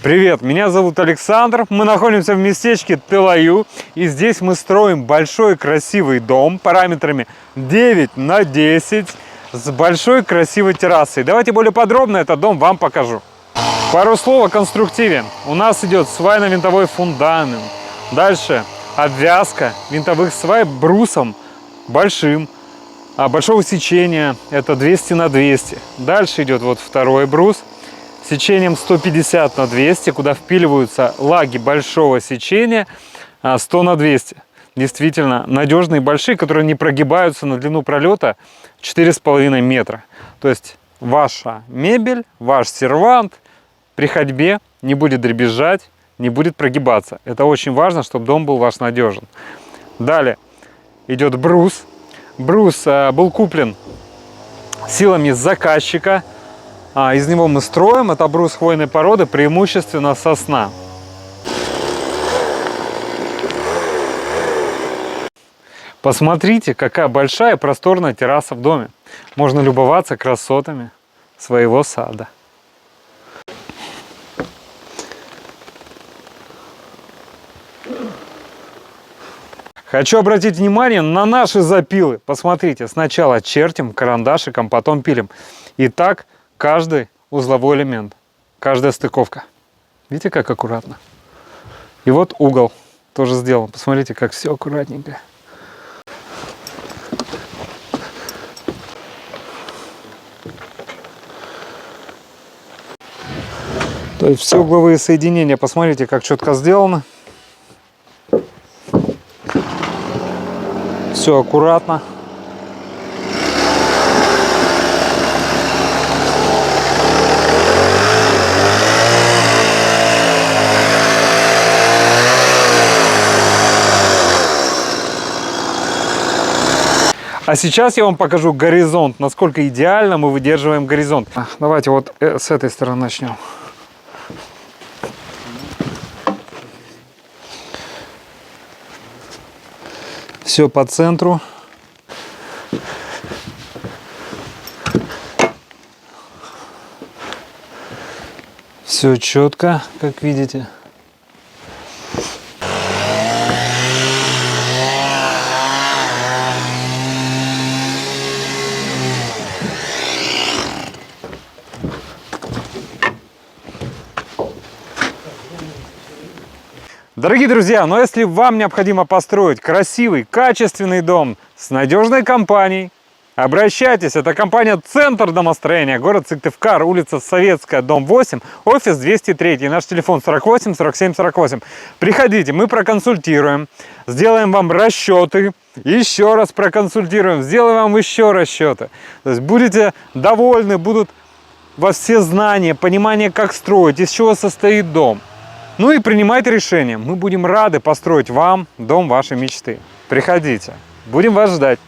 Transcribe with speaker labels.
Speaker 1: Привет, меня зовут Александр, мы находимся в местечке Тылаю, и здесь мы строим большой красивый дом параметрами 9 на 10 с большой красивой террасой. Давайте более подробно этот дом вам покажу. Пару слов о конструктиве. У нас идет свайно-винтовой фундамент, дальше обвязка винтовых свай брусом большим, большого сечения, это 200 на 200. Дальше идет вот второй брус сечением 150 на 200, куда впиливаются лаги большого сечения 100 на 200. Действительно надежные, большие, которые не прогибаются на длину пролета 4,5 метра. То есть ваша мебель, ваш сервант при ходьбе не будет дребезжать, не будет прогибаться. Это очень важно, чтобы дом был ваш надежен. Далее идет брус. Брус был куплен силами заказчика. Из него мы строим. Это брус хвойной породы, преимущественно сосна. Посмотрите, какая большая просторная терраса в доме. Можно любоваться красотами своего сада. Хочу обратить внимание на наши запилы. Посмотрите, сначала чертим карандашиком, потом пилим. И так каждый узловой элемент, каждая стыковка. Видите, как аккуратно? И вот угол тоже сделан. Посмотрите, как все аккуратненько. То есть все угловые соединения, посмотрите, как четко сделано. Все аккуратно. А сейчас я вам покажу горизонт, насколько идеально мы выдерживаем горизонт. Давайте вот с этой стороны начнем. Все по центру. Все четко, как видите. Дорогие друзья, но если вам необходимо построить красивый, качественный дом с надежной компанией, обращайтесь. Это компания «Центр домостроения», город Сыктывкар, улица Советская, дом 8, офис 203. Наш телефон 48 47 48. Приходите, мы проконсультируем, сделаем вам расчеты, еще раз проконсультируем, сделаем вам еще расчеты. То есть будете довольны, будут у вас все знания, понимание, как строить, из чего состоит дом. Ну и принимайте решение. Мы будем рады построить вам дом вашей мечты. Приходите. Будем вас ждать.